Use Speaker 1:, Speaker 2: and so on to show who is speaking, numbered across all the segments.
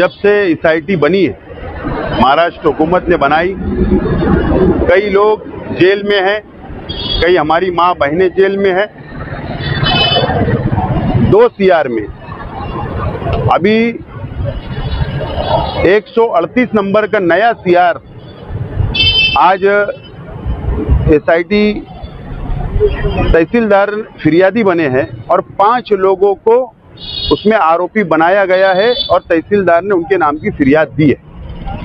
Speaker 1: जब से एसआईटी बनी है, महाराष्ट्र हुकूमत ने बनाई, कई लोग जेल में हैं, कई हमारी माँ बहनें जेल में हैं। 2 CR में अभी 138 नंबर का नया CR आज एसआईटी तहसीलदार फिरियादी बने हैं और 5 लोगों को उसमें आरोपी बनाया गया है और तहसीलदार ने उनके नाम की फिरियाद दी है।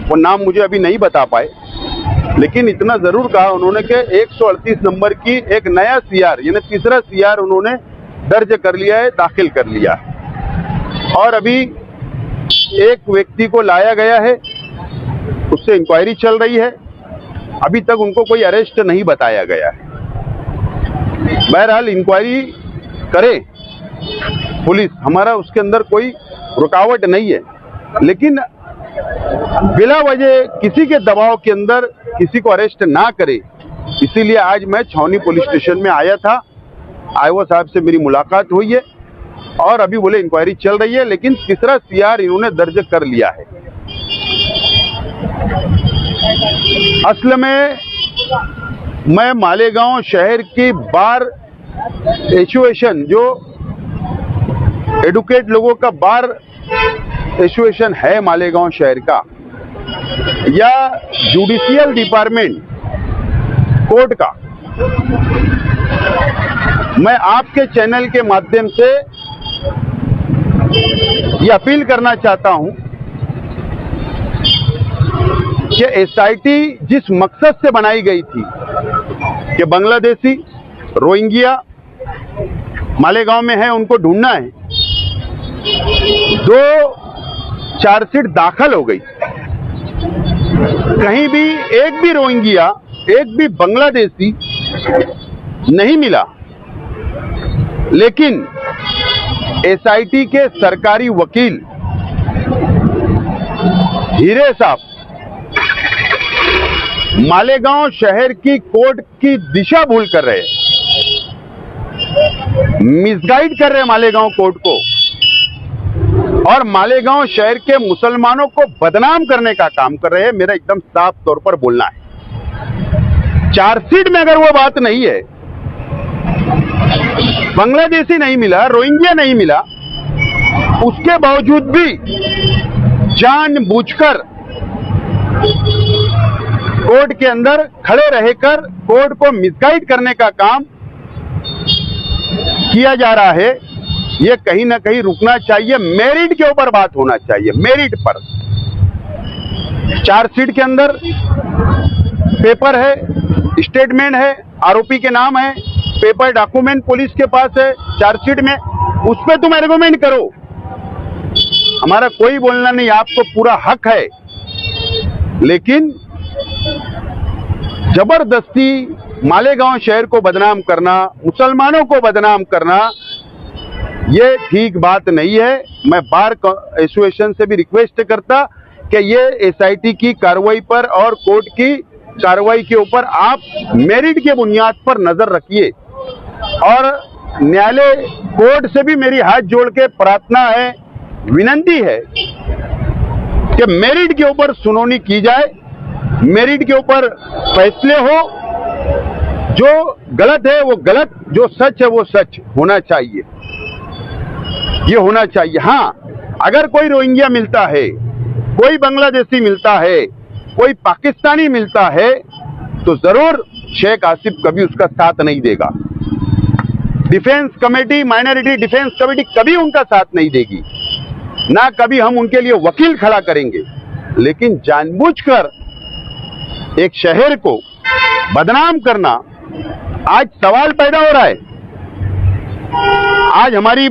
Speaker 1: वो नाम मुझे अभी नहीं बता पाए, लेकिन इतना जरूर कहा उन्होंने कि 138 नंबर की एक नया CR यानी तीसरा CR उन्होंने दर्ज कर लिया है, दाखिल कर लिया है। और अभी एक व्यक्ति को लाया गया है, उससे इंक्वायरी चल रही है, अभी तक उनको कोई अरेस्ट नहीं बताया गया है। बहरहाल इंक्वायरी करे पुलिस, हमारा उसके अंदर कोई रुकावट नहीं है, लेकिन बिला वजह किसी के दबाव के अंदर किसी को अरेस्ट ना करे, इसीलिए आज मैं छावनी पुलिस स्टेशन में आया था। आईओ साहब से मेरी मुलाकात हुई है और अभी बोले इंक्वायरी चल रही है, लेकिन तीसरा CR इन्होंने दर्ज कर लिया है। असल में मैं मालेगांव शहर की बार एसोसिएशन, जो एडुकेट लोगों का बार एसोसिएशन है मालेगांव शहर का, या जुडिशियल डिपार्टमेंट कोर्ट का, मैं आपके चैनल के माध्यम से ये अपील करना चाहता हूं कि एसआईटी जिस मकसद से बनाई गई थी कि बांग्लादेशी रोहिंग्या मालेगांव में है, उनको ढूंढना है, 2 चार्जशीट दाखिल हो गई। कहीं भी एक भी रोहिंग्या, एक भी बांग्लादेशी नहीं मिला, लेकिन एसआईटी के सरकारी वकील हीरे साहब मालेगांव शहर की कोर्ट की दिशा भूल कर रहे हैं, मिसगाइड कर रहे हैं मालेगांव कोर्ट को, और मालेगांव शहर के मुसलमानों को बदनाम करने का काम कर रहे हैं। मेरा एकदम साफ तौर पर बोलना है, चार्जशीट में अगर वो बात नहीं है, बांग्लादेशी नहीं मिला, रोहिंग्या नहीं मिला, उसके बावजूद भी जानबूझकर कोर्ट के अंदर खड़े रहकर कोर्ट को मिसगाइड करने का काम किया जा रहा है, ये कहीं ना कहीं रुकना चाहिए। मेरिट के ऊपर बात होना चाहिए, मेरिट पर। चार्जशीट के अंदर पेपर है, स्टेटमेंट है, आरोपी के नाम है, पेपर डॉक्यूमेंट पुलिस के पास है चार्जशीट में, उस पर तुम आर्गुमेंट करो, हमारा कोई बोलना नहीं, आपको पूरा हक है। लेकिन जबरदस्ती मालेगांव शहर को बदनाम करना, मुसलमानों को बदनाम करना, ये ठीक बात नहीं है। मैं बार एसोसिएशन से भी रिक्वेस्ट करता कि ये एसआईटी की कार्रवाई पर और कोर्ट की कार्रवाई के ऊपर आप मेरिट के बुनियाद पर नजर रखिए, और न्यायालय कोर्ट से भी मेरी हाथ जोड़ के प्रार्थना है, विनंती है कि मेरिट के ऊपर सुनवाई की जाए, मेरिट के ऊपर फैसले हो, जो गलत है वो गलत, जो सच है वो सच होना चाहिए, ये होना चाहिए। हाँ, अगर कोई रोहिंग्या मिलता है, कोई बांग्लादेशी मिलता है, कोई पाकिस्तानी मिलता है, तो जरूर शेख आसिफ कभी उसका साथ नहीं देगा। Defence committee, minority defence committee कभी उनका साथ नहीं देगी, ना कभी हम उनके लिए वकील खड़ा करेंगे। लेकिन जानबूझकर एक शहर को बदनाम करना, आज सवाल पैदा हो रहा है, आज हमारी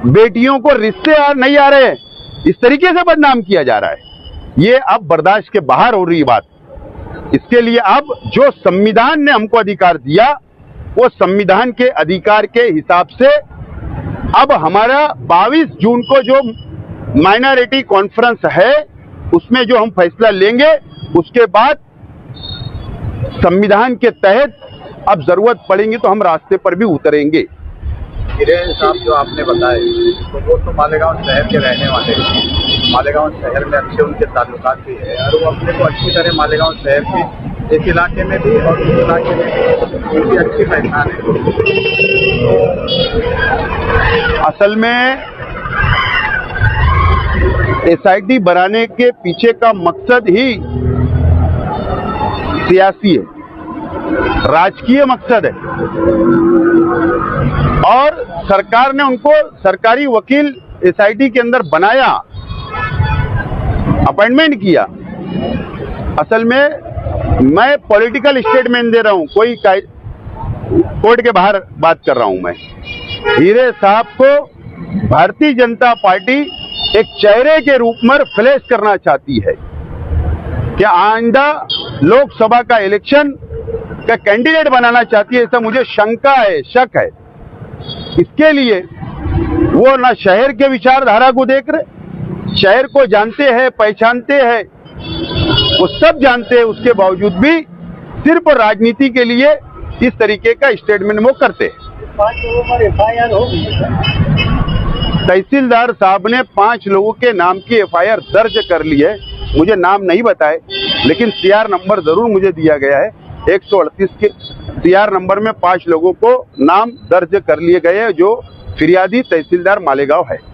Speaker 1: बेटियों को रिश्ते नहीं आ रहे हैं, इस तरीके से बदनाम किया जा रहा है, ये अब बर्दाश्त के बाहर हो रही बात। इसके लिए अब जो संविधान ने हमको अधिकार दिया, वो संविधान के अधिकार के हिसाब से अब हमारा 22 जून को जो माइनॉरिटी कॉन्फ्रेंस है, उसमें जो हम फैसला लेंगे, उसके बाद संविधान के तहत अब जरूरत पड़ेगी तो हम रास्ते पर भी उतरेंगे।
Speaker 2: हिरेन साहब जो आपने बताए, तो वो तो मालेगांव शहर के रहने वाले हैं, मालेगांव शहर में अच्छे उनके ताल्लुकात भी है और वो अपने को अच्छी तरह मालेगांव शहर में इस इलाके में भी और उस इलाके में भी उनकी अच्छी पहचान है।
Speaker 1: असल में एसआईटी बनाने के पीछे का मकसद ही सियासी है, राजकीय मकसद है और सरकार ने उनको सरकारी वकील एसआईटी के अंदर बनाया, अपॉइंटमेंट किया। असल में मैं पॉलिटिकल स्टेटमेंट दे रहा हूं, कोई कोर्ट के बाहर बात कर रहा हूं। मैं हीरे साहब को भारतीय जनता पार्टी एक चेहरे के रूप में फ्लैश करना चाहती है कि आइंदा लोकसभा का इलेक्शन का कैंडिडेट बनाना चाहती है, ऐसा मुझे शंका है, शक है। इसके लिए वो ना शहर के विचारधारा को देख रहे, शहर को जानते हैं, पहचानते हैं, वो सब जानते हैं, उसके बावजूद भी सिर्फ राजनीति के लिए इस तरीके का स्टेटमेंट वो करते हैं।
Speaker 2: 5 लोगों पर एफआईआर हो गई।
Speaker 1: तहसीलदार साहब ने 5 लोगों के नाम की एफआईआर दर्ज कर ली है, मुझे नाम नहीं बताए, लेकिन सीआर नंबर जरूर मुझे दिया गया है। 138 के सीआर नंबर में 5 लोगों को नाम दर्ज कर लिए गए हैं जो फिरियादी तहसीलदार मालेगांव है।